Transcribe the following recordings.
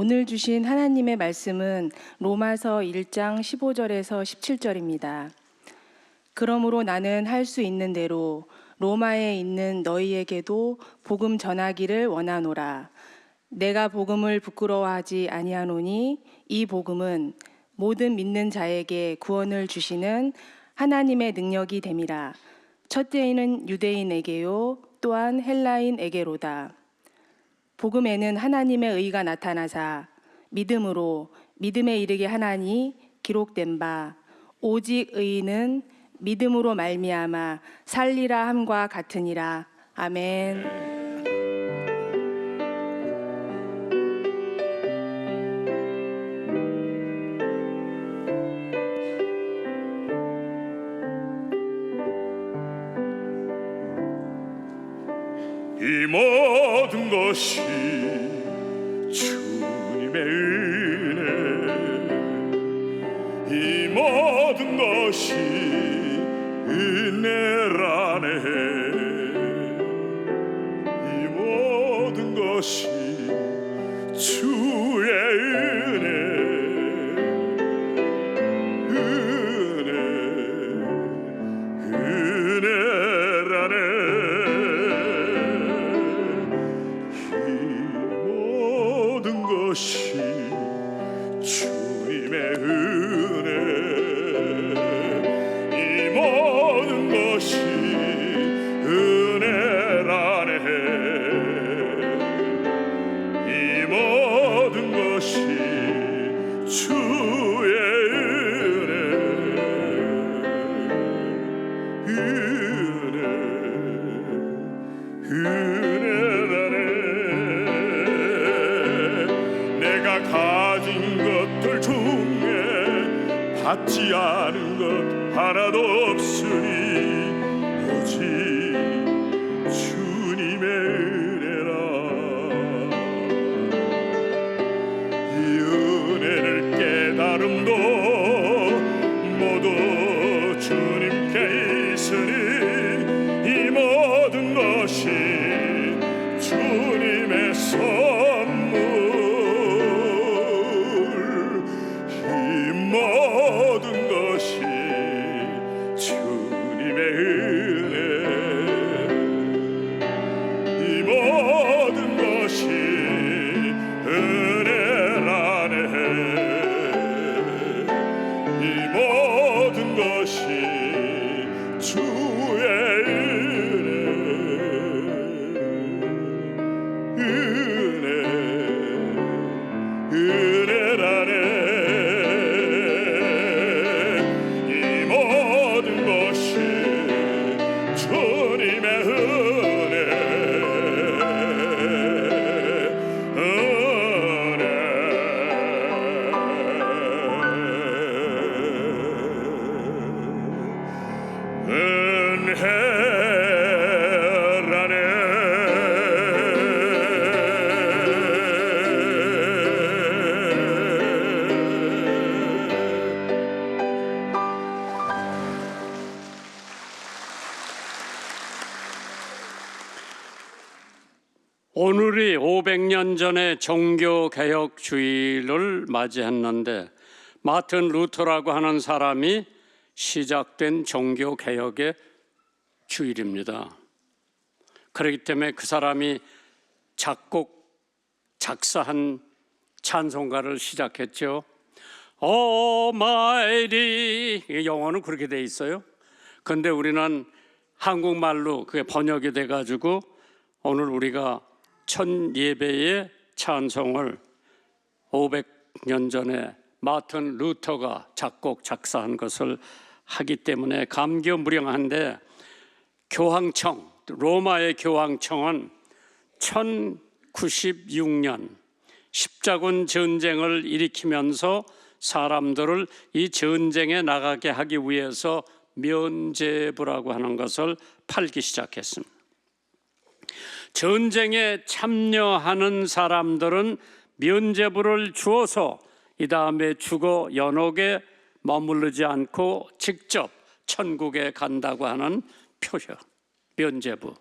오늘 주신 하나님의 말씀은 로마서 1장 15절에서 17절입니다. 그러므로 나는 할 수 있는 대로 로마에 있는 너희에게도 복음 전하기를 원하노라. 내가 복음을 부끄러워하지 아니하노니 이 복음은 모든 믿는 자에게 구원을 주시는 하나님의 능력이 됨이라. 첫째는 유대인에게요 또한 헬라인에게로다. 복음에는 하나님의 의가 나타나사 믿음으로 믿음에 이르게 하나니 기록된 바 오직 의인은 믿음으로 말미암아 살리라 함과 같으니라. 아멘. 이 모든 것이 주님의 은혜, 이 모든 것이 은혜라네. 이 모든 것이 주의 은혜라네. 것이 주님의 은혜, 이 모든 것이 은혜라네. 이 모든 것이 주의 은혜라네. 내가 가진 것들 중에 받지 않은 것 하나도 없으니 오직 주님의 은혜라. 이 은혜를 깨달음도 모두 주님께 있으니 이 모든 것이 주님의 선물. 모든 것이 주님의 은혜, 이 모든 것이 은혜라네. 이 모든 것이 주의 은혜라네. 오늘이 500년 전에 종교개혁 주일을 맞이했는데 마틴 루터라고 하는 사람이 시작된 종교개혁의 주일입니다. 그렇기 때문에 그 사람이 작곡, 작사한 찬송가를 시작했죠. Almighty, 영어는 그렇게 돼 있어요. 그런데 우리는 한국말로 그게 번역이 돼가지고 오늘 우리가 첫 예배의 찬송을 500년 전에 마틴 루터가 작곡, 작사한 것을 하기 때문에 감개무량한데 교황청, 로마의 교황청은 1096년 십자군 전쟁을 일으키면서 사람들을 이 전쟁에 나가게 하기 위해서 면죄부라고 하는 것을 팔기 시작했습니다. 전쟁에 참여하는 사람들은 면죄부를 주어서 이 다음에 죽어 연옥에 머무르지 않고 직접 천국에 간다고 하는 표현, 면죄부.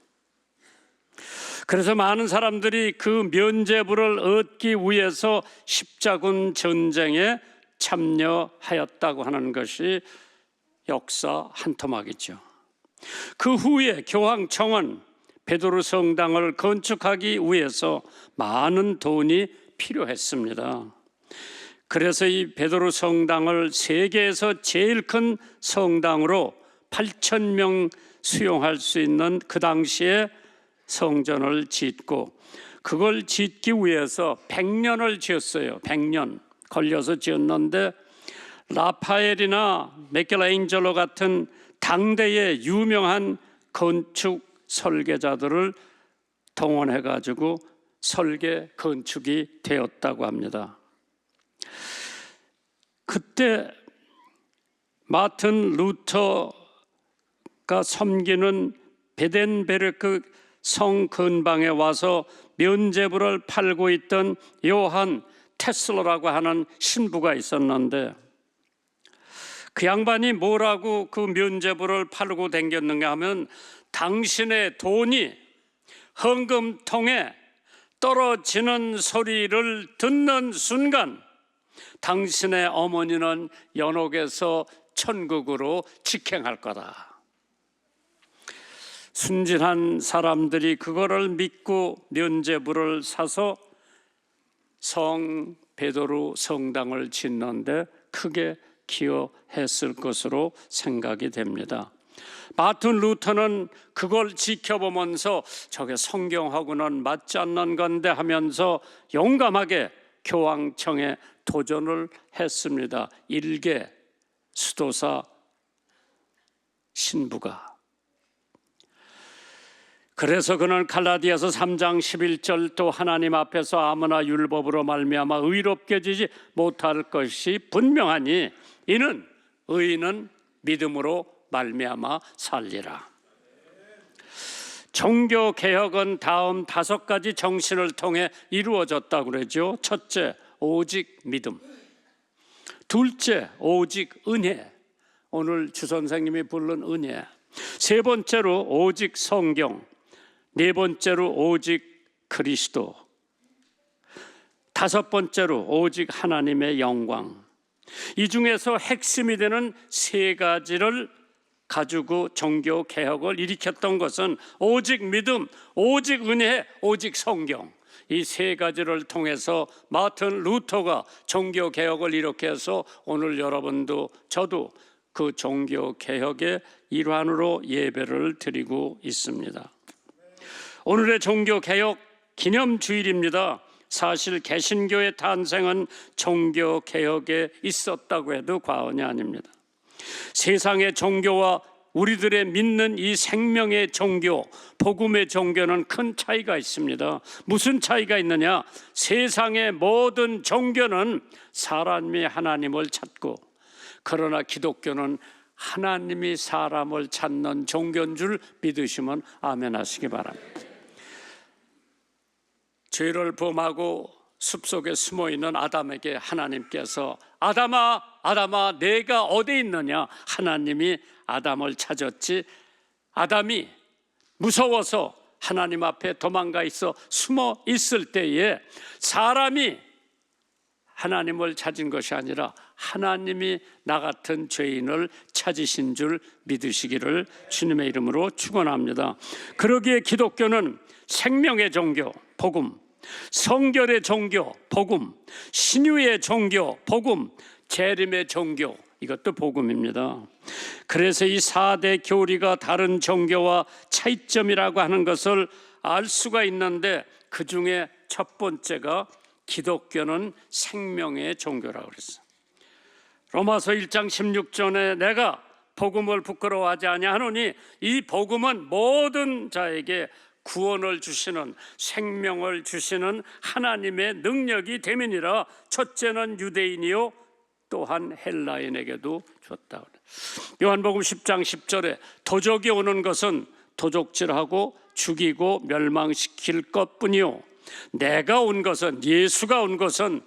그래서 많은 사람들이 그 면죄부를 얻기 위해서 십자군 전쟁에 참여하였다고 하는 것이 역사 한 토막이죠. 그 후에 교황청은 베드로 성당을 건축하기 위해서 많은 돈이 필요했습니다. 그래서 이 베드로 성당을 세계에서 제일 큰 성당으로 8,000명 수용할 수 있는 그 당시에 성전을 짓고, 그걸 짓기 위해서 100년을 지었어요. 100년 걸려서 지었는데, 라파엘이나 미켈란젤로 같은 당대의 유명한 건축 설계자들을 동원해 가지고 설계 건축이 되었다고 합니다. 그때 마틴 루터가 섬기는 베덴베르크 성 근방에 와서 면죄부를 팔고 있던 요한 테슬러라고 하는 신부가 있었는데, 그 양반이 뭐라고 그 면죄부를 팔고 댕겼는가 하면, 당신의 돈이 헌금통에 떨어지는 소리를 듣는 순간 당신의 어머니는 연옥에서 천국으로 직행할 거다. 순진한 사람들이 그거를 믿고 면죄부를 사서 성 베드로 성당을 짓는데 크게 기여했을 것으로 생각이 됩니다. 마틴 루터는 그걸 지켜보면서 저게 성경하고는 맞지 않는 건데 하면서 용감하게 교황청에 도전을 했습니다. 일개 수도사 신부가. 그래서 그는 갈라디아서 3장 11절 또 하나님 앞에서 아무나 율법으로 말미암아 의롭게 지지 못할 것이 분명하니 이는 의인은 믿음으로 말미암아 살리라. 종교 개혁은 다음 5가지 정신을 통해 이루어졌다고 그러죠. 첫째, 오직 믿음. 둘째, 오직 은혜. 오늘 주 선생님이 부른 은혜. 세 번째로 오직 성경. 네 번째로 오직 그리스도. 다섯 번째로 오직 하나님의 영광. 이 중에서 핵심이 되는 3가지를 가지고 종교 개혁을 일으켰던 것은 오직 믿음, 오직 은혜, 오직 성경. 이 3가지를 통해서 마틴 루터가 종교 개혁을 일으켜서 오늘 여러분도 저도 그 종교 개혁의 일환으로 예배를 드리고 있습니다. 오늘의 종교 개혁 기념주일입니다. 사실 개신교의 탄생은 종교 개혁에 있었다고 해도 과언이 아닙니다. 세상의 종교와 우리들의 믿는 이 생명의 종교, 복음의 종교는 큰 차이가 있습니다. 무슨 차이가 있느냐? 세상의 모든 종교는 사람이 하나님을 찾고, 그러나 기독교는 하나님이 사람을 찾는 종교인 줄 믿으시면 아멘 하시기 바랍니다. 죄를 범하고 숲속에 숨어있는 아담에게 하나님께서 아담아, 아담아, 내가 어디 있느냐? 하나님이 아담을 찾았지. 아담이 무서워서 하나님 앞에 도망가 있어 숨어 있을 때에 사람이 하나님을 찾은 것이 아니라 하나님이 나 같은 죄인을 찾으신 줄 믿으시기를 주님의 이름으로 축원합니다. 그러기에 기독교는 생명의 종교, 복음, 성결의 종교, 복음, 신유의 종교, 복음, 재림의 종교, 이것도 복음입니다. 그래서 이 4대 교리가 다른 종교와 차이점이라고 하는 것을 알 수가 있는데, 그 중에 첫 번째가 기독교는 생명의 종교라고 그랬어요. 로마서 1장 16절에 내가 복음을 부끄러워하지 아니하노니 이 복음은 모든 자에게 구원을 주시는, 생명을 주시는 하나님의 능력이 됨이니라. 첫째는 유대인이요 또한 헬라인에게도 줬다. 요한복음 10장 10절에 도적이 오는 것은 도적질하고 죽이고 멸망시킬 것뿐이요 내가 온 것은, 예수가 온 것은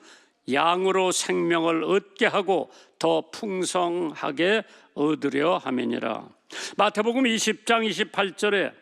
양으로 생명을 얻게 하고 더 풍성하게 얻으려 함이니라. 마태복음 20장 28절에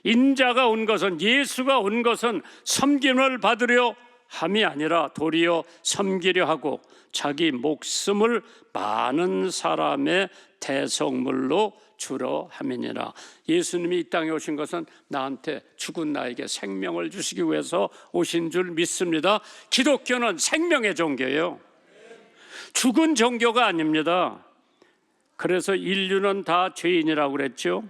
인자가 온 것은, 예수가 온 것은 섬김을 받으려 함이 아니라 도리어 섬기려 하고 자기 목숨을 많은 사람의 대성물로 주려 함이니라. 예수님이 이 땅에 오신 것은 나한테, 죽은 나에게 생명을 주시기 위해서 오신 줄 믿습니다. 기독교는 생명의 종교예요. 죽은 종교가 아닙니다. 그래서 인류는 다 죄인이라고 그랬죠.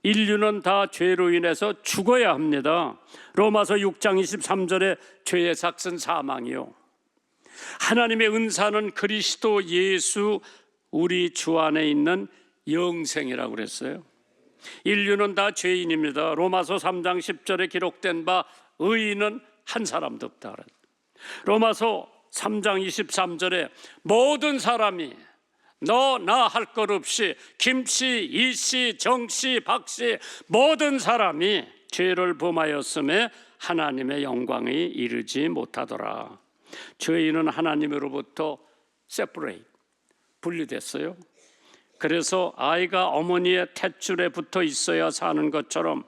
인류는 다 죄로 인해서 죽어야 합니다. 로마서 6장 23절에 죄의 삭은 사망이요, 하나님의 은사는 그리스도 예수 우리 주 안에 있는 영생이라고 그랬어요. 인류는 다 죄인입니다. 로마서 3장 10절에 기록된 바 의인은 한 사람도 없다 그랬어요. 로마서 3장 23절에 모든 사람이 너 나 할 것 없이 김씨, 이씨, 정씨, 박씨 모든 사람이 죄를 범하였음에 하나님의 영광에 이르지 못하더라. 죄인은 하나님으로부터 separate, 분리됐어요. 그래서 아이가 어머니의 탯줄에 붙어 있어야 사는 것처럼,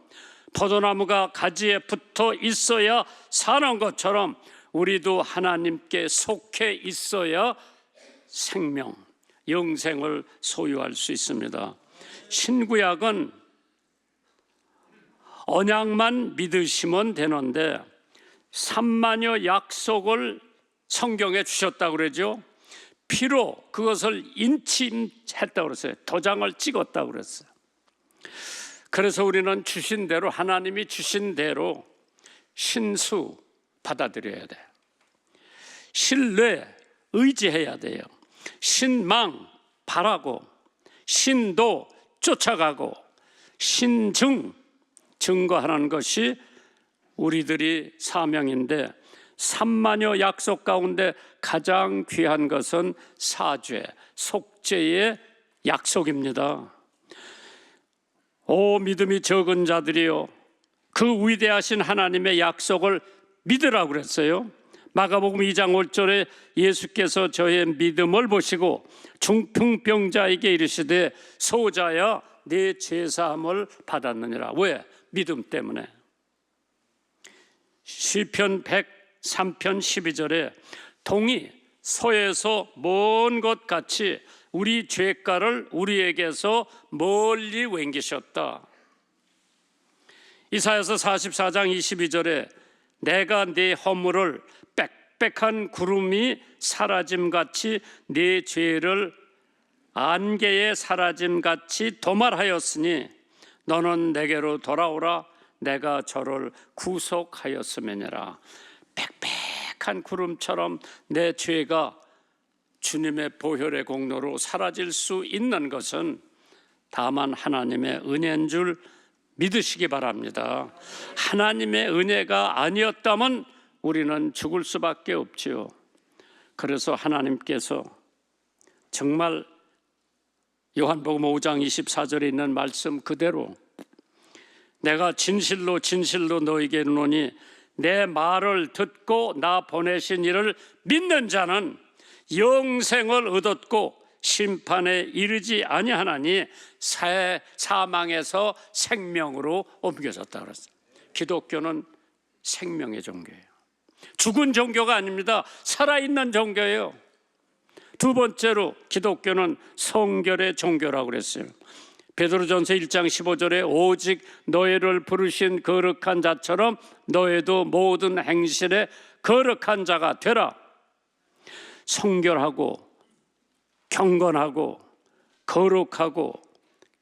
포도나무가 가지에 붙어 있어야 사는 것처럼 우리도 하나님께 속해 있어야 생명, 영생을 소유할 수 있습니다. 신구약은 언약만 믿으시면 되는데 3만여 약속을 성경에 주셨다고 그러죠. 피로 그것을 인침했다고 그랬어요. 도장을 찍었다고 그랬어요. 그래서 우리는 주신 대로, 하나님이 주신 대로 신수 받아들여야 돼요. 신뢰 의지해야 돼요. 신망 바라고, 신도 쫓아가고, 신증 증거하는 것이 우리들이 사명인데, 3만여 약속 가운데 가장 귀한 것은 사죄, 속죄의 약속입니다. 오 믿음이 적은 자들이여, 그 위대하신 하나님의 약속을 믿으라고 그랬어요. 마가복음 2장 5절에 예수께서 저의 믿음을 보시고 중풍병자에게 이르시되 소자야 내 죄사함을 받았느니라. 왜? 믿음 때문에. 시편 103편 12절에 동이 소에서 먼 것 같이 우리 죄가를 우리에게서 멀리 옮기셨다. 이사야서 44장 22절에 내가 네 허물을 빽빽한 구름이 사라짐같이 네 죄를 안개에 사라짐같이 도말하였으니 너는 내게로 돌아오라. 내가 저를 구속하였음이니라. 빽빽한 구름처럼 내 죄가 주님의 보혈의 공로로 사라질 수 있는 것은 다만 하나님의 은혜인 줄 믿으시기 바랍니다. 하나님의 은혜가 아니었다면 우리는 죽을 수밖에 없지요. 그래서 하나님께서 정말 요한복음 5장 24절에 있는 말씀 그대로 내가 진실로 진실로 너에게 이르노니 내 말을 듣고 나 보내신 이를 믿는 자는 영생을 얻었고 심판에 이르지 아니하나니 사망에서 생명으로 옮겨졌다 그랬어요. 기독교는 생명의 종교예요. 죽은 종교가 아닙니다. 살아있는 종교예요. 두 번째로 기독교는 성결의 종교라고 그랬어요. 베드로전서 1장 15절에 오직 너희를 부르신 거룩한 자처럼 너희도 모든 행실에 거룩한 자가 되라. 성결하고 경건하고 거룩하고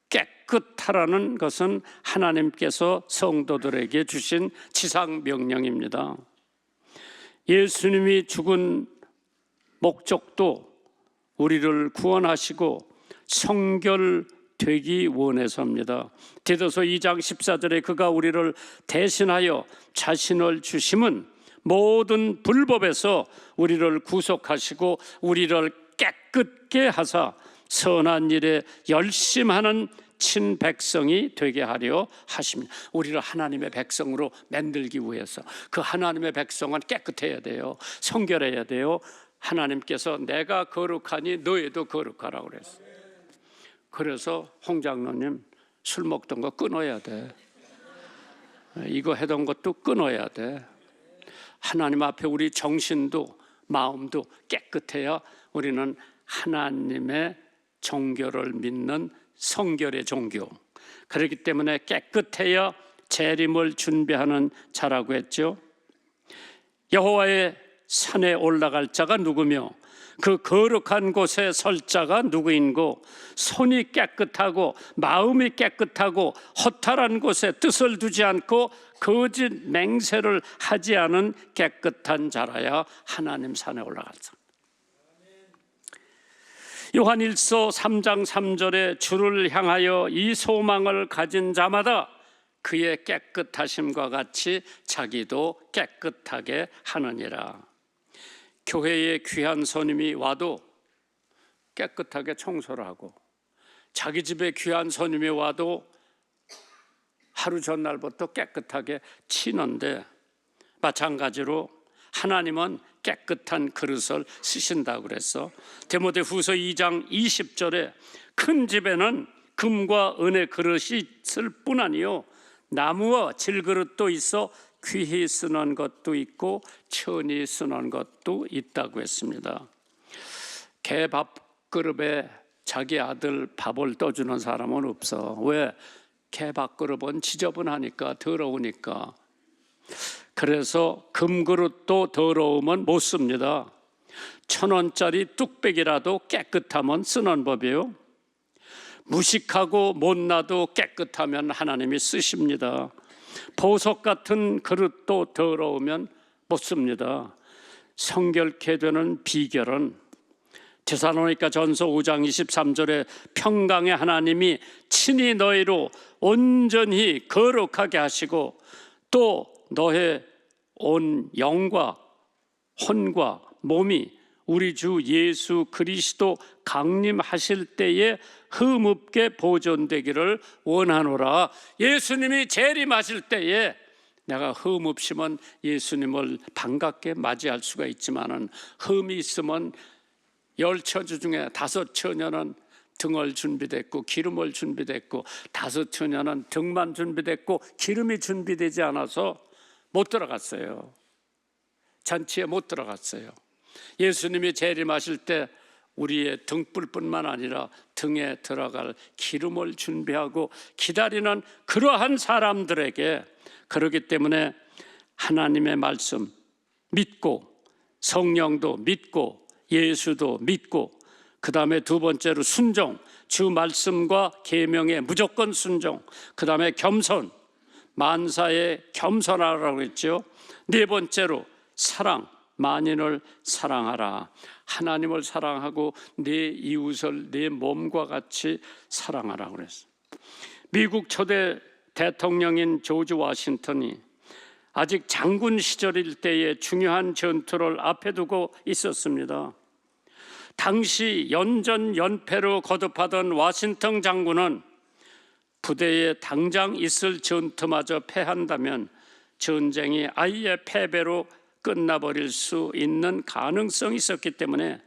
깨끗하라는 것은 하나님께서 성도들에게 주신 지상 명령입니다. 예수님이 죽은 목적도 우리를 구원하시고 성결되기 원해서입니다. 디도서 2장 14절에 그가 우리를 대신하여 자신을 주심은 모든 불법에서 우리를 구속하시고 우리를 깨끗게 하사 선한 일에 열심하는 친백성이 되게 하려 하십니다. 우리를 하나님의 백성으로 만들기 위해서 그 하나님의 백성은 깨끗해야 돼요. 성결해야 돼요. 하나님께서 내가 거룩하니 너희도 거룩하라고 그랬어요. 그래서 홍 장로님 술 먹던 거 끊어야 돼. 이거 하던 것도 끊어야 돼. 하나님 앞에 우리 정신도 마음도 깨끗해야 우리는 하나님의 종교를 믿는 성결의 종교. 그렇기 때문에 깨끗해야 재림을 준비하는 자라고 했죠. 여호와의 산에 올라갈 자가 누구며 그 거룩한 곳에 설 자가 누구인고 손이 깨끗하고 마음이 깨끗하고 허탈한 곳에 뜻을 두지 않고 거짓 맹세를 하지 않은 깨끗한 자라야 하나님 산에 올라갈 자. 요한일서 3장 3절에 주를 향하여 이 소망을 가진 자마다 그의 깨끗하심과 같이 자기도 깨끗하게 하느니라. 교회에 귀한 손님이 와도 깨끗하게 청소를 하고, 자기 집에 귀한 손님이 와도 하루 전날부터 깨끗하게 치는데, 마찬가지로 하나님은 깨끗한 그릇을 쓰신다고 그랬어. 디모데후서 2장 20절에 큰 집에는 금과 은의 그릇이 있을 뿐 아니요 나무와 질그릇도 있어 귀히 쓰는 것도 있고 천히 쓰는 것도 있다고 했습니다. 개 밥그릇에 자기 아들 밥을 떠주는 사람은 없어. 왜? 개 밥그릇은 지저분하니까, 더러우니까. 그래서 금그릇도 더러우면 못 씁니다. 1,000원짜리 뚝배기라도 깨끗하면 쓰는 법이에요. 무식하고 못나도 깨끗하면 하나님이 쓰십니다. 보석 같은 그릇도 더러우면 못 씁니다. 성결케 되는 비결은 데살로니가 전서 5장 23절에 평강의 하나님이 친히 너희로 온전히 거룩하게 하시고 또 너의 온 영과 혼과 몸이 우리 주 예수 그리스도 강림하실 때에 흠없게 보존되기를 원하노라. 예수님이 재림하실 때에 내가 흠없이면 예수님을 반갑게 맞이할 수가 있지만은 흠이 있으면 10처녀 중에 5처녀는 등을 준비됐고 기름을 준비됐고 5처녀는 등만 준비됐고 기름이 준비되지 않아서 못 들어갔어요. 잔치에 못 들어갔어요. 예수님이 재림하실 때 우리의 등불뿐만 아니라 등에 들어갈 기름을 준비하고 기다리는 그러한 사람들에게, 그렇기 때문에 하나님의 말씀 믿고 성령도 믿고 예수도 믿고, 그 다음에 두 번째로 순종, 주 말씀과 계명에 무조건 순종, 그 다음에 겸손, 만사에 겸손하라고 했죠. 네 번째로 사랑, 만인을 사랑하라. 하나님을 사랑하고 내 이웃을 내 몸과 같이 사랑하라고 그랬어요. 미국 초대 대통령인 조지 워싱턴이 아직 장군 시절일 때에 중요한 전투를 앞에 두고 있었습니다. 당시 연전 연패로 거듭하던 워싱턴 장군은 부대에 당장 있을 전투마저 패한다면 전쟁이 아예 패배로 끝나버릴 수 있는 가능성이 있었기 때문에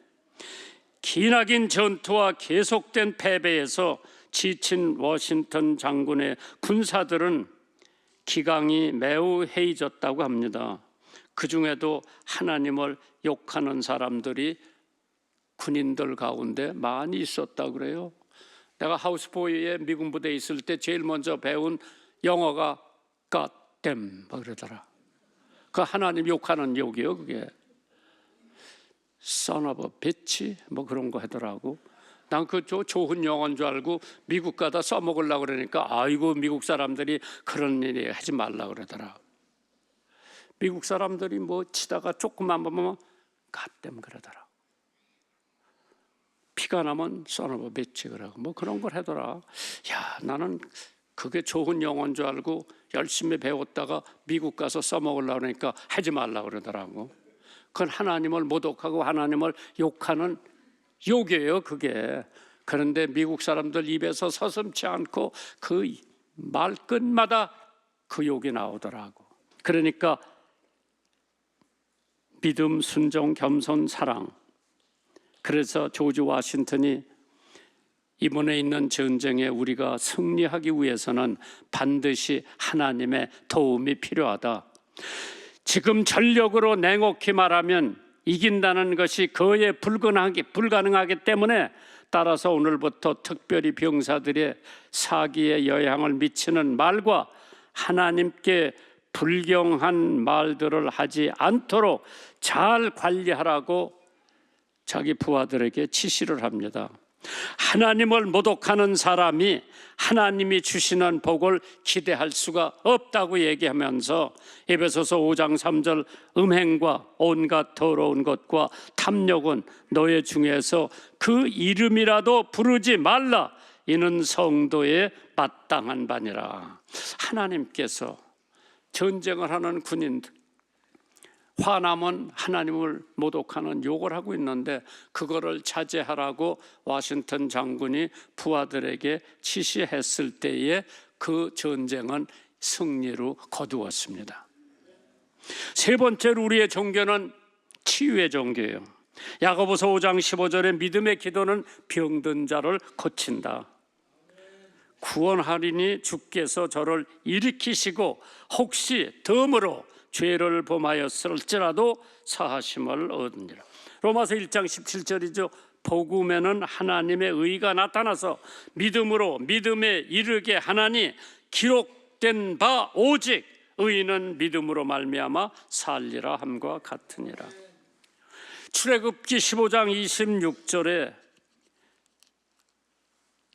기나긴 전투와 계속된 패배에서 지친 워싱턴 장군의 군사들은 기강이 매우 해이졌다고 합니다. 그 중에도 하나님을 욕하는 사람들이 군인들 가운데 많이 있었다고 그래요. 내가 하우스보이에 미군 부대에 있을 때 제일 먼저 배운 영어가 God damn 그러더라. 그 하나님 욕하는 욕이요, 그게. Son of a bitch 뭐 그런 거 하더라고. 난 그 좋은 영어인 줄 알고 미국 가다 써먹으려고 그러니까 아이고 미국 사람들이 그런 일이 하지 말라 그러더라. 미국 사람들이 뭐 치다가 조금만 보면 갓댐 그러더라. 피가 나면 son of a bitch 그러고 뭐 그런 걸 하더라. 야, 나는 그게 좋은 영어인 줄 알고 열심히 배웠다가 미국 가서 써먹으려고 그러니까 하지 말라고 그러더라고. 그건 하나님을 모독하고 하나님을 욕하는 욕이에요, 그게. 그런데 미국 사람들 입에서 서슴지 않고 그 말끝마다 그 욕이 나오더라고. 그러니까 믿음, 순종, 겸손, 사랑. 그래서 조지 워싱턴이 이번에 있는 전쟁에 우리가 승리하기 위해서는 반드시 하나님의 도움이 필요하다. 지금 전력으로 냉혹히 말하면 이긴다는 것이 거의 불가능하기 때문에, 따라서 오늘부터 특별히 병사들의 사기에 영향을 미치는 말과 하나님께 불경한 말들을 하지 않도록 잘 관리하라고 자기 부하들에게 지시를 합니다. 하나님을 모독하는 사람이 하나님이 주시는 복을 기대할 수가 없다고 얘기하면서 에베소서 5장 3절 음행과 온갖 더러운 것과 탐욕은 너의 중에서 그 이름이라도 부르지 말라. 이는 성도의 마땅한 바니라. 하나님께서 전쟁을 하는 군인들, 화남은 하나님을 모독하는 욕을 하고 있는데 그거를 자제하라고 와싱턴 장군이 부하들에게 지시했을 때에 그 전쟁은 승리로 거두었습니다. 세 번째로 우리의 종교는 치유의 종교예요. 야고보서 5장 15절에 믿음의 기도는 병든 자를 고친다. 구원하리니 주께서 저를 일으키시고 혹시 덤으로 죄를 범하였을지라도 사하심을 얻으리라. 로마서 1장 17절이죠. 복음에는 하나님의 의가 나타나서 믿음으로 믿음에 이르게 하나니 기록된 바 오직 의인은 믿음으로 말미암아 살리라 함과 같으니라. 출애굽기 15장 26절에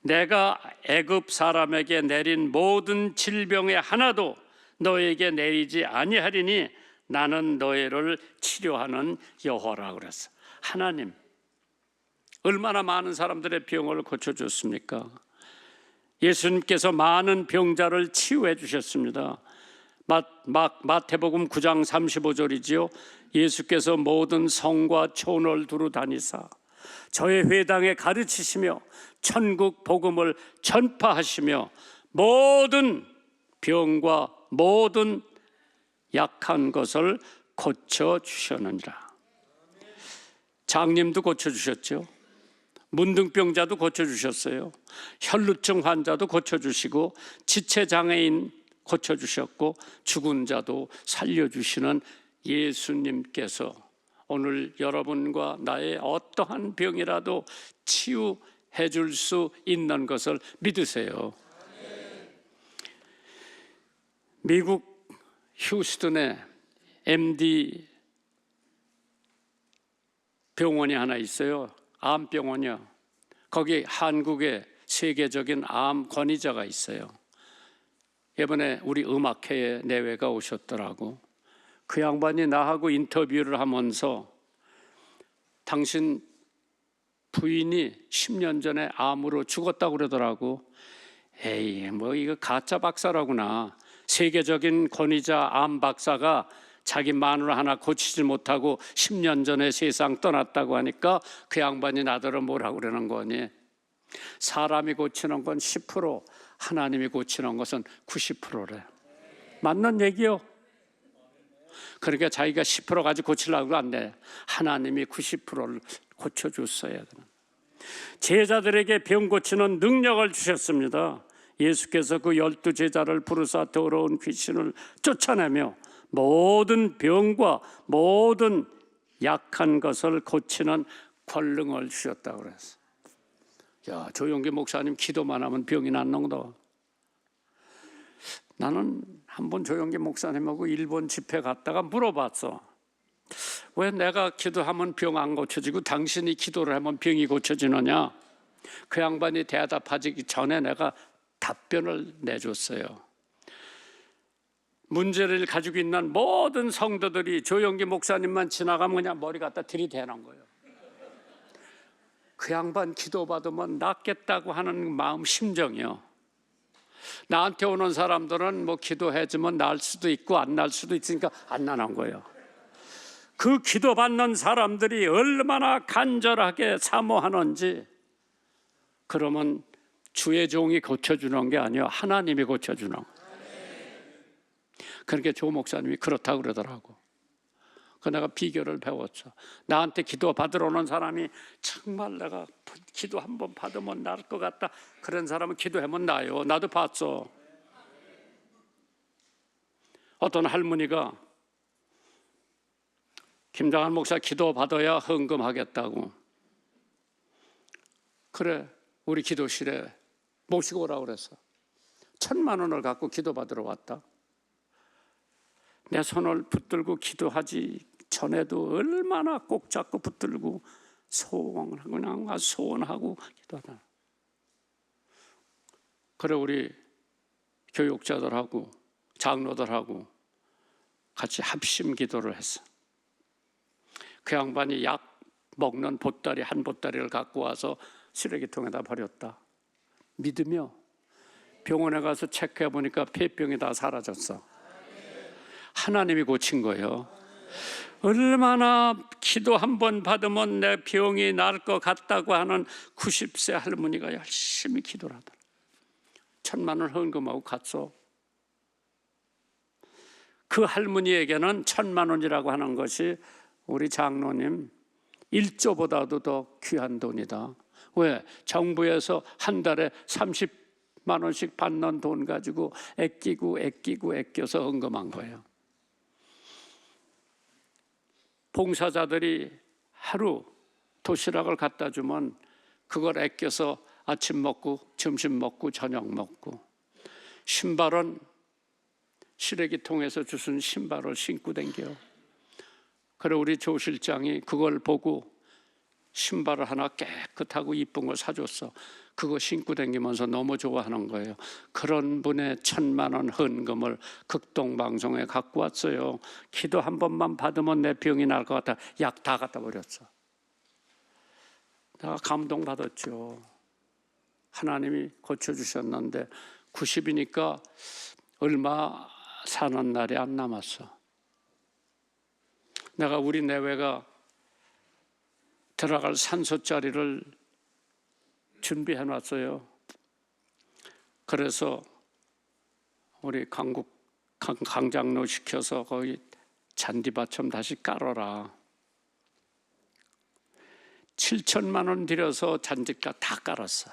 내가 애굽 사람에게 내린 모든 질병의 하나도 너에게 내리지 아니하리니 나는 너희를 치료하는 여호와라 그랬어. 하나님 얼마나 많은 사람들의 병을 고쳐줬습니까? 예수님께서 많은 병자를 치유해 주셨습니다. 마태복음 9장 35절이지요. 예수께서 모든 성과 촌을 두루 다니사 저의 회당에 가르치시며 천국 복음을 전파하시며 모든 병과 모든 약한 것을 고쳐주셨느니라. 장님도 고쳐주셨죠. 문둥병자도 고쳐주셨어요. 혈루증 환자도 고쳐주시고 지체장애인 고쳐주셨고 죽은 자도 살려주시는 예수님께서 오늘 여러분과 나의 어떠한 병이라도 치유해 줄 수 있는 것을 믿으세요. 미국 휴스턴에 MD 병원이 하나 있어요. 암병원이요. 거기 한국의 세계적인 암 권위자가 있어요. 이번에 우리 음악회에 내외가 오셨더라고. 그 양반이 나하고 인터뷰를 하면서 당신 부인이 10년 전에 암으로 죽었다고 그러더라고. 에이, 뭐 이거 가짜 박사라구나. 세계적인 권위자 암 박사가 자기 마누라 하나 고치지 못하고 10년 전에 세상 떠났다고 하니까 그 양반이 나더러 뭐라고 그러는 거니? 사람이 고치는 건 10%, 하나님이 고치는 것은 90%래. 맞는 얘기요. 그러니까 자기가 10% 가지고 고치려고 안 돼. 하나님이 90%를 고쳐줬어야 돼. 제자들에게 병 고치는 능력을 주셨습니다. 예수께서 그 12제자를 부르사 더러운 귀신을 쫓아내며 모든 병과 모든 약한 것을 고치는 권능을 주셨다고 그랬어. 야, 조용기 목사님 기도만 하면 병이 낫는다. 나는 한번 조용기 목사님하고 일본 집회 갔다가 물어봤어. 왜 내가 기도하면 병 안 고쳐지고 당신이 기도를 하면 병이 고쳐지느냐? 그 양반이 대답하기 전에 내가 답변을 내줬어요. 문제를 가지고 있는 모든 성도들이 조용기 목사님만 지나가면 그냥 머리 갖다 들이대는 거예요. 그 양반 기도받으면 낫겠다고 하는 마음 심정이요. 나한테 오는 사람들은 뭐 기도해주면 날 수도 있고 안 날 수도 있으니까 안 나는 거예요. 그 기도받는 사람들이 얼마나 간절하게 사모하는지. 그러면 주의 종이 고쳐주는 게 아니에요. 하나님이 고쳐주는 거예요. 그러니까 조 목사님이 그렇다고 그러더라고. 그 내가 비결을 배웠죠. 나한테 기도 받으러 오는 사람이 정말 내가 기도 한번 받으면 나을 것 같다, 그런 사람은 기도하면 나요. 나도 봤어. 어떤 할머니가 김장한 목사 기도 받아야 헌금하겠다고, 그래 우리 기도실에 모시고 오라고 그랬어. 1,000만 원을 갖고 기도 받으러 왔다. 내 손을 붙들고 기도하지 전에도 얼마나 꼭 잡고 붙들고 소원하고 기도하다. 그래 우리 교육자들하고 장로들하고 같이 합심 기도를 했어. 그 양반이 약 먹는 보따리 한 보따리를 갖고 와서 쓰레기통에다 버렸다. 믿으며 병원에 가서 체크해 보니까 폐병이 다 사라졌어. 하나님이 고친 거예요. 얼마나 기도 한 번 받으면 내 병이 나을 것 같다고 하는 90세 할머니가 열심히 기도를 하더라. 1,000만 원 헌금하고 갔어. 그 할머니에게는 1,000만 원이라고 하는 것이 우리 장로님 1조보다도 더 귀한 돈이다. 왜? 정부에서 한 달에 30만 원씩 받는 돈 가지고 아껴서 헌금한 거예요. 봉사자들이 하루 도시락을 갖다 주면 그걸 아껴서 아침 먹고 점심 먹고 저녁 먹고, 신발은 쓰레기통에서 주신 신발을 신고 댕겨. 그래 우리 조 실장이 그걸 보고 신발을 하나 깨끗하고 이쁜 걸 사줬어. 그거 신고 다니면서 너무 좋아하는 거예요. 그런 분의 1,000만 원 헌금을 극동방송에 갖고 왔어요. 기도 한 번만 받으면 내 병이 날 것 같아. 약 다 갖다 버렸어. 내가 감동받았죠. 하나님이 고쳐주셨는데 90이니까 얼마 사는 날이 안 남았어. 내가 우리 내외가 들어갈 산소자리를 준비해 놨어요. 그래서 우리 강장로 시켜서 거기 잔디밭 좀 다시 깔아라. 7,000만 원 들여서 잔디밭 다 깔았어.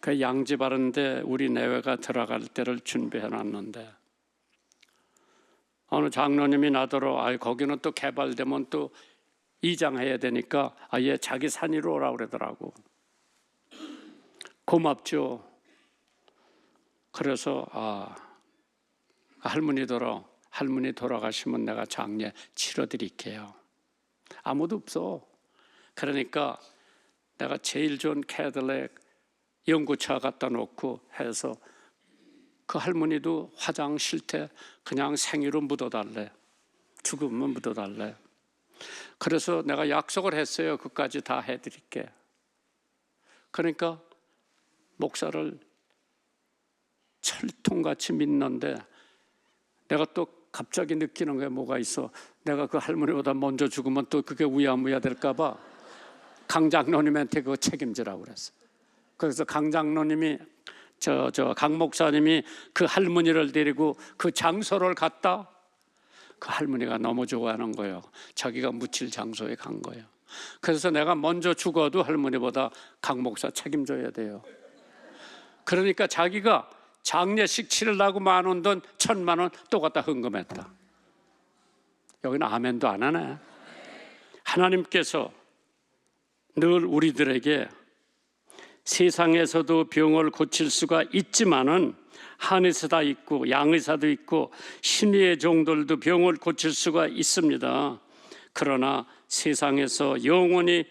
그 양지 바른데 우리 내외가 들어갈 때를 준비해 놨는데 어느 장로님이 나더러 거기는 또 개발되면 또 이장해야 되니까 아예 자기 산 위로 오라고 그러더라고. 고맙죠. 그래서 할머니 돌아가시면 내가 장례 치러드릴게요. 아무도 없어. 그러니까 내가 제일 좋은 캐딜렉 연구차 갖다 놓고 해서 그 할머니도 화장 싫대. 그냥 생유로 묻어달래. 죽으면 묻어달래. 그래서 내가 약속을 했어요. 그까지 다 해드릴게. 그러니까 목사를 철통같이 믿는데 내가 또 갑자기 느끼는 게 뭐가 있어. 내가 그 할머니보다 먼저 죽으면 또 그게 우야무야 될까 봐 강 장로님한테 그거 책임지라고 그랬어. 그래서 강 장로님이 강 목사님이 그 할머니를 데리고 그 장소를 갔다. 그 할머니가 너무 좋아하는 거예요. 자기가 묻힐 장소에 간 거예요. 그래서 내가 먼저 죽어도 할머니보다 강 목사 책임져야 돼요. 그러니까 자기가 장례식 치르려고 많은 돈 1,000만 원 또 갖다 헌금했다. 여기는 아멘도 안 하네. 하나님께서 늘 우리들에게 세상에서도 병을 고칠 수가 있지만은 한의사도 있고 양의사도 있고 신의의 종들도 병을 고칠 수가 있습니다. 그러나 세상에서 영원히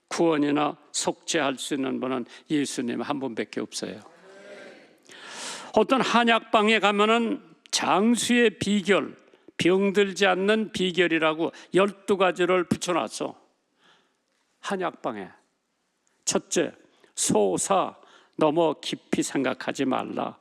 구원이나 속죄할 수 있는 분은 예수님 한 분밖에 없어요. 어떤 한약방에 가면은 장수의 비결, 병들지 않는 비결이라고 12가지를 붙여놨어. 한약방에. 첫째, 소사 너무 깊이 생각하지 말라.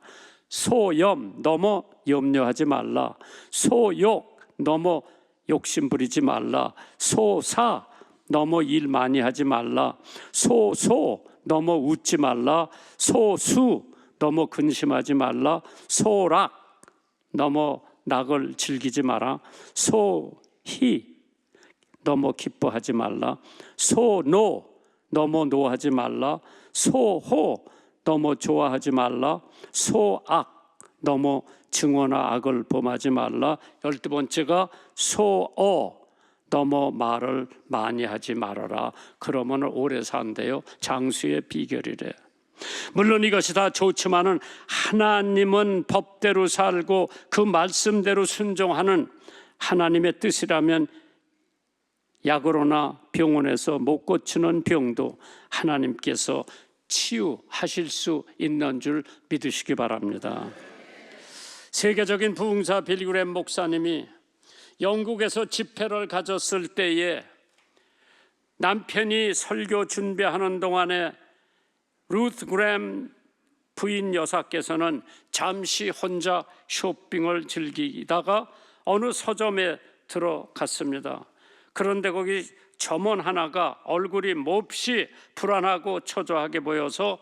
소염 너무 염려하지 말라. 소욕 너무 욕심 부리지 말라. 소사 너무 일 많이 하지 말라. 소소 너무 웃지 말라. 소수 너무 근심하지 말라. 소락 너무 낙을 즐기지 마라. 소희 너무 기뻐하지 말라. 소노 너무 노하지 말라. 소호 너무 좋아하지 말라. 소악 너무 증오나 악을 범하지 말라. 12번째가 소어 너무 말을 많이 하지 말아라. 그러면 오래 산대요. 장수의 비결이래. 물론 이것이 다 좋지만은 하나님은 법대로 살고 그 말씀대로 순종하는 하나님의 뜻이라면 약으로나 병원에서 못 고치는 병도 하나님께서 치유하실 수 있는 줄 믿으시기 바랍니다. 세계적인 부흥사 빌리그램 목사님이 영국에서 집회를 가졌을 때에 남편이 설교 준비하는 동안에 루트 그램 부인 여사께서는 잠시 혼자 쇼핑을 즐기다가 어느 서점에 들어갔습니다. 그런데 거기 점원 하나가 얼굴이 몹시 불안하고 초조하게 보여서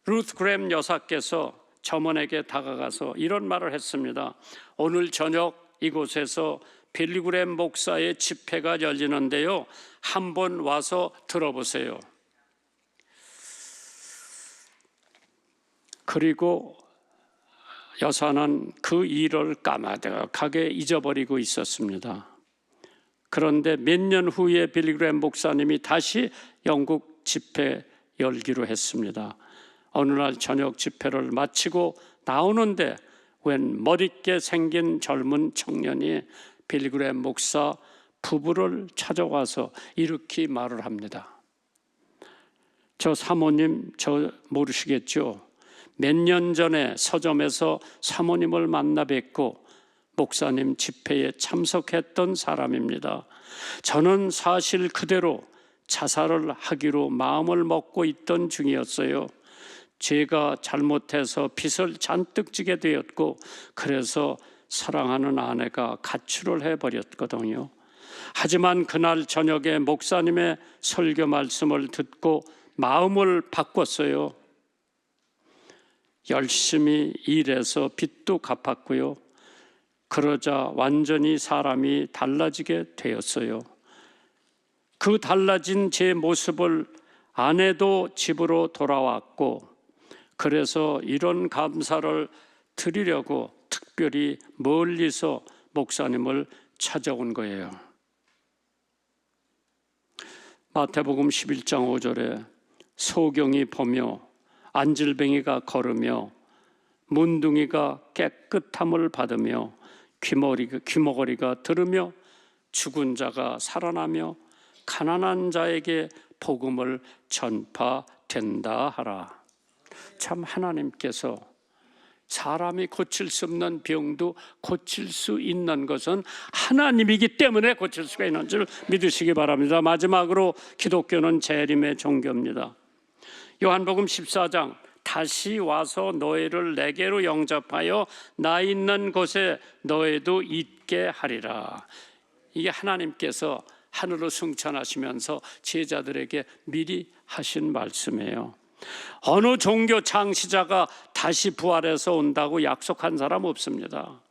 루트 그램 여사께서 점원에게 다가가서 이런 말을 했습니다. 오늘 저녁 이곳에서 빌리그램 목사의 집회가 열리는데요, 한번 와서 들어보세요. 그리고 여사는 그 일을 까마득하게 잊어버리고 있었습니다. 그런데 몇 년 후에 빌리그램 목사님이 다시 영국 집회 열기로 했습니다. 어느 날 저녁 집회를 마치고 나오는데 웬 멋있게 생긴 젊은 청년이 빌리그램 목사 부부를 찾아와서 이렇게 말을 합니다. 저 사모님 저 모르시겠죠? 몇 년 전에 서점에서 사모님을 만나 뵙고 목사님 집회에 참석했던 사람입니다. 저는 사실 그대로 자살을 하기로 마음을 먹고 있던 중이었어요. 제가 잘못해서 빚을 잔뜩 지게 되었고 그래서 사랑하는 아내가 가출을 해버렸거든요. 하지만 그날 저녁에 목사님의 설교 말씀을 듣고 마음을 바꿨어요. 열심히 일해서 빚도 갚았고요. 그러자 완전히 사람이 달라지게 되었어요. 그 달라진 제 모습을 아내도 집으로 돌아왔고, 그래서 이런 감사를 드리려고 특별히 멀리서 목사님을 찾아온 거예요. 마태복음 11장 5절에 소경이 보며 안질뱅이가 걸으며 문둥이가 깨끗함을 받으며 귀머거리가 들으며 죽은 자가 살아나며 가난한 자에게 복음을 전파된다 하라. 참 하나님께서 사람이 고칠 수 없는 병도 고칠 수 있는 것은 하나님이기 때문에 고칠 수가 있는 줄 믿으시기 바랍니다. 마지막으로 기독교는 재림의 종교입니다. 요한복음 14장 다시 와서 너희를 내게로 영접하여 나 있는 곳에 너희도 있게 하리라. 이게 하나님께서 하늘로 승천하시면서 제자들에게 미리 하신 말씀이에요. 어느 종교 창시자가 다시 부활해서 온다고 약속한 사람 없습니다.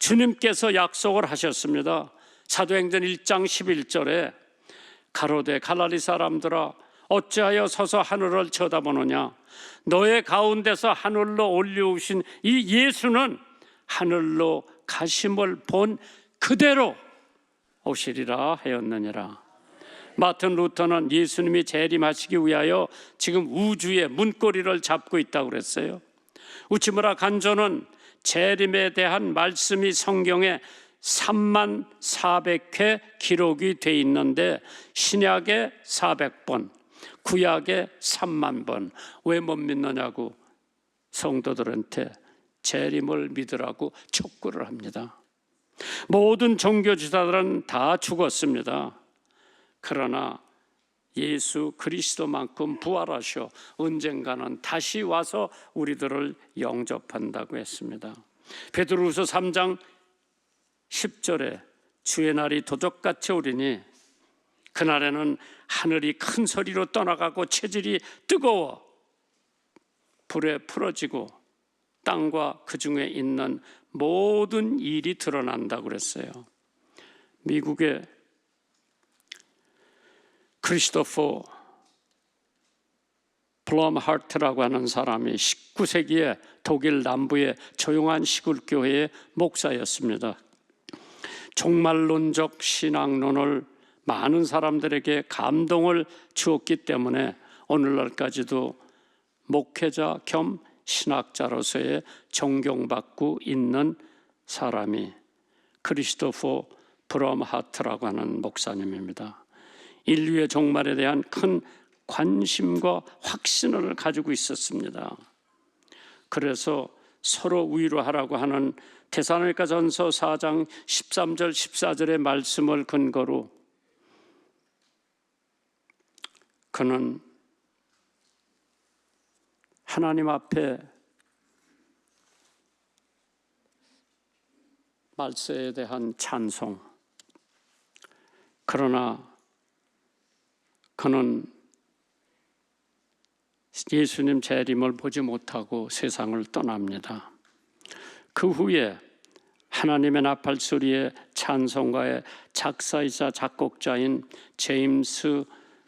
주님께서 약속을 하셨습니다. 사도행전 1장 11절에 가로되 갈릴리 사람들아 어찌하여 서서 하늘을 쳐다보느냐, 너의 가운데서 하늘로 올려오신 이 예수는 하늘로 가심을 본 그대로 오시리라 하였느니라. 마틴 루터는 예수님이 재림하시기 위하여 지금 우주의 문고리를 잡고 있다고 그랬어요. 우치무라 간조는 재림에 대한 말씀이 성경에 3400회 기록이 돼 있는데 신약에 400번, 구약에 3만 번. 왜 못 믿느냐고 성도들한테 재림을 믿으라고 촉구를 합니다. 모든 종교지도자들은 다 죽었습니다. 그러나 예수 그리스도만큼 부활하셔 언젠가는 다시 와서 우리들을 영접한다고 했습니다. 베드로후서 3장 10절에 주의 날이 도적같이 오리니 그날에는 하늘이 큰 소리로 떠나가고 체질이 뜨거워 불에 풀어지고 땅과 그 중에 있는 모든 일이 드러난다고 그랬어요. 미국의 크리스토퍼 블럼하트라고 하는 사람이 19세기에 독일 남부의 조용한 시골 교회의 목사였습니다. 종말론적 신앙론을 많은 사람들에게 감동을 주었기 때문에 오늘날까지도 목회자 겸 신학자로서의 존경받고 있는 사람이 크리스토퍼 브럼하트라고 하는 목사님입니다. 인류의 종말에 대한 큰 관심과 확신을 가지고 있었습니다. 그래서 서로 위로하라고 하는 데살로니가전서 4장 13절 14절의 말씀을 근거로 그는 하나님 앞에 말세에 대한 찬송, 그러나 그는 예수님 재림을 보지 못하고 세상을 떠납니다. 그 후에 하나님의 나팔 소리의 찬송가의 작사이자 작곡자인 제임스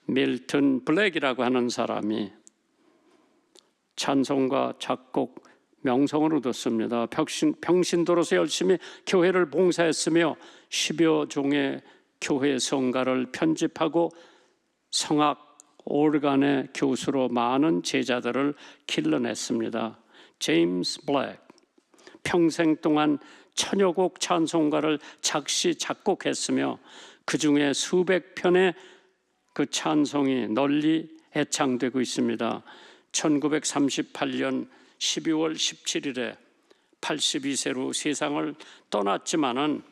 밀턴 블랙이라고 하는 사람이 찬송가 작곡 명성을 얻었습니다. 평신도로서 열심히 교회를 봉사했으며 10여 종의 교회 성가를 편집하고 성악 오르간의 교수로 많은 제자들을 길러냈습니다. 제임스 블랙, 평생 동안 천여 곡 찬송가를 작시 작곡했으며 그 중에 수백 편의 그 찬송이 널리 애창되고 있습니다. 1938년 12월 17일에 82세로 세상을 떠났지만은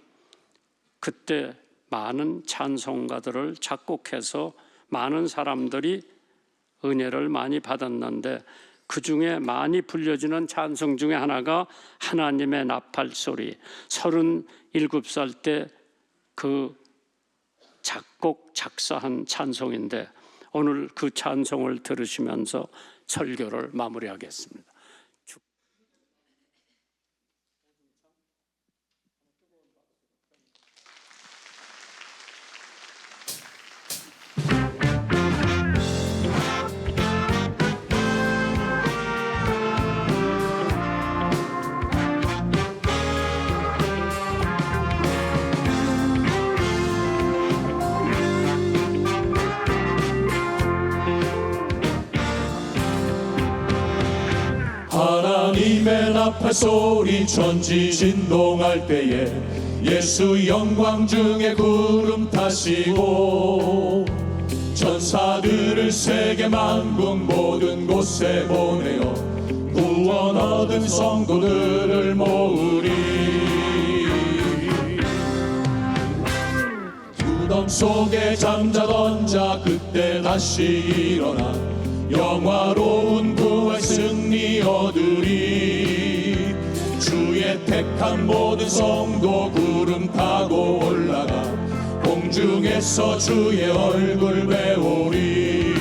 그때 많은 찬송가들을 작곡해서 많은 사람들이 은혜를 많이 받았는데 그 중에 많이 불려지는 찬송 중에 하나가 하나님의 나팔 소리. 37살 때 그 작곡 작사한 찬송인데 오늘 그 찬송을 들으시면서 설교를 마무리하겠습니다. 하나님의 나팔 소리 천지 진동할 때에 예수 영광 중에 구름 타시고 천사들을 세계 만국 모든 곳에 보내어 구원 얻은 성도들을 모으리. 무덤 속에 잠자던 자 그때 다시 일어나 영화로운 구원 승리 얻으리. 주의 택한 모든 성도 구름 타고 올라가 공중에서 주의 얼굴 배우리.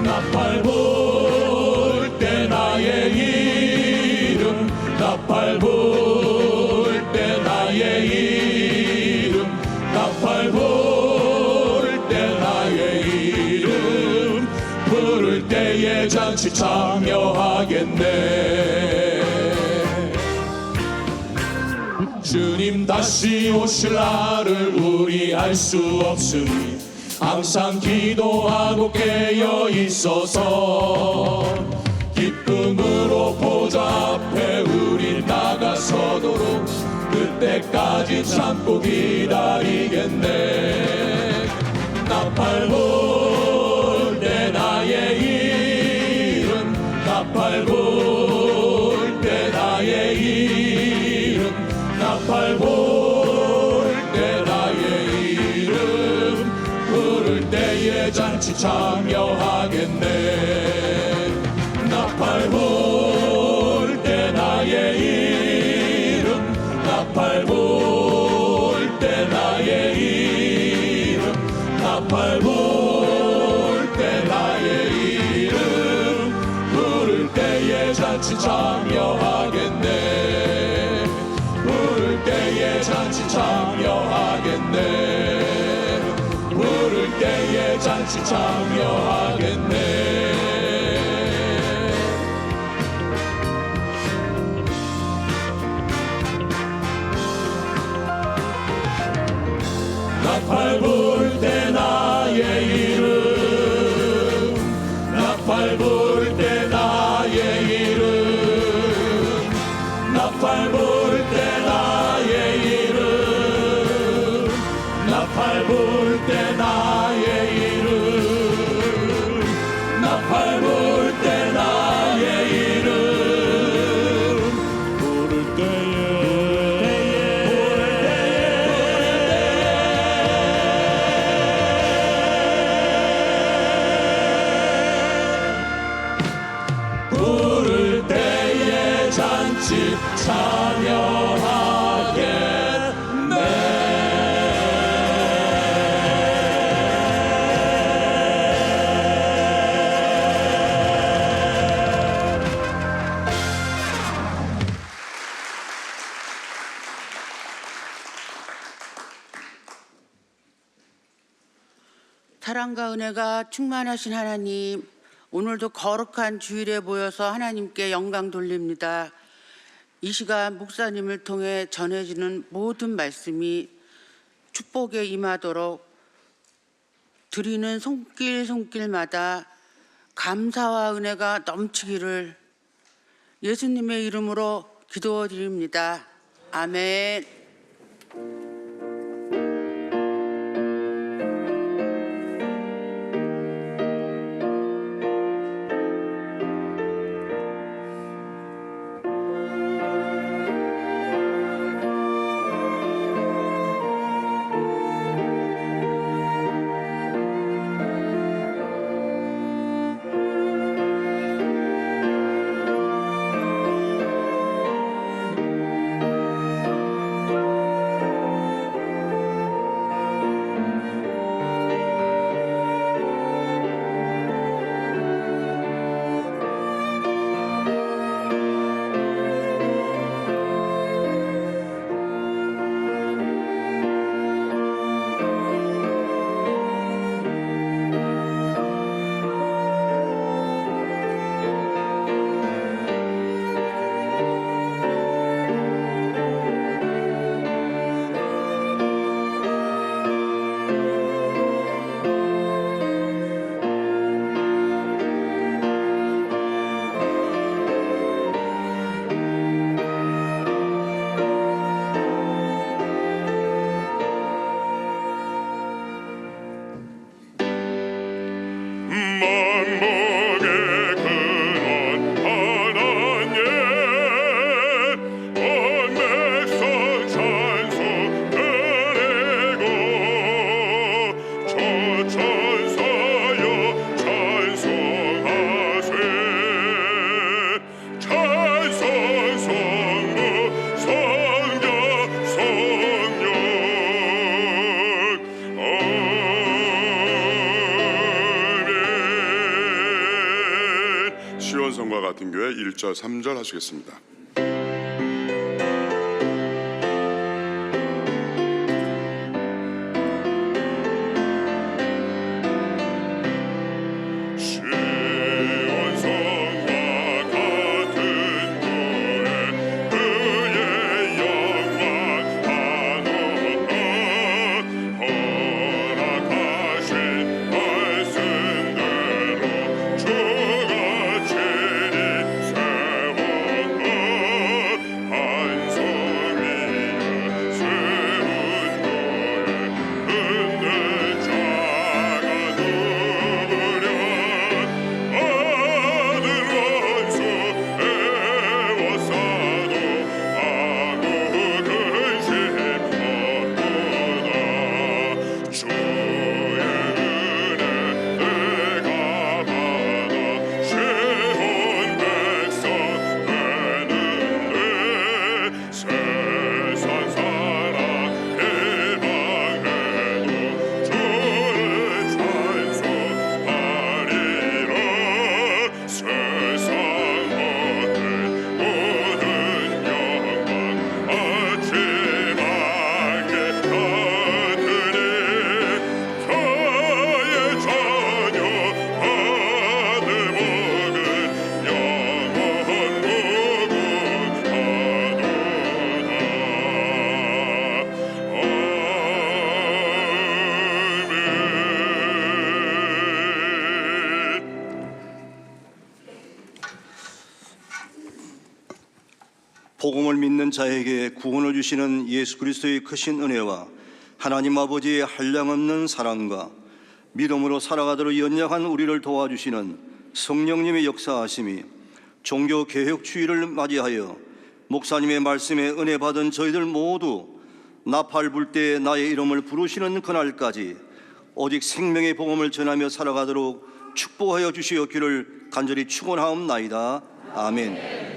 나팔 불 때 나의 이름, 나팔 불 때 나의 이름, 나팔 불 때 나의 이름, 부를 때에 잔치 참여하겠네. 주님 다시 오실 날을 우리 알 수 없으니 항상 기도하고 깨어 있어서 기쁨으로 보좌 앞에 우리 나가서도록 그때까지 참고 기다리겠네. 나팔 불 때 나의 이름, 나팔 불 때 나의 이름, 나팔 불 때 나의 이름, 부를 때에 잔치 참여하겠네. 나팔 불 때 나의 이름, 나팔 불 때 나의 이름, 나팔 불 때 나의 이름, 부를 때에 잔치 참여하겠네. 참여하겠네. 나팔 불 때 나의 이름, 나팔 불 때 나의 이름, 나팔 불 때 나의 이름, 나팔 불 때 나의 이름, 나팔 불 때 나의 이름, 부를 때에 부를 때에 잔치 사랑과 은혜가 충만하신 하나님, 오늘도 거룩한 주일에 모여서 하나님께 영광 돌립니다. 이 시간 목사님을 통해 전해지는 모든 말씀이 축복에 임하도록 드리는 손길마다 감사와 은혜가 넘치기를 예수님의 이름으로 기도드립니다. 아멘. 시온성과 같은 교회 1절 3절 하시겠습니다. 주가 친히 세웠고 복음을 믿는 자에게 구원을 주시는 예수 그리스도의 크신 은혜와 하나님 아버지의 한량없는 사랑과 믿음으로 살아가도록 연약한 우리를 도와주시는 성령님의 역사하심이 종교개혁주의를 맞이하여 목사님의 말씀에 은혜 받은 저희들 모두 나팔 불 때 나의 이름을 부르시는 그날까지 오직 생명의 복음을 전하며 살아가도록 축복하여 주시옵기를 간절히 축원하옵나이다. 아멘.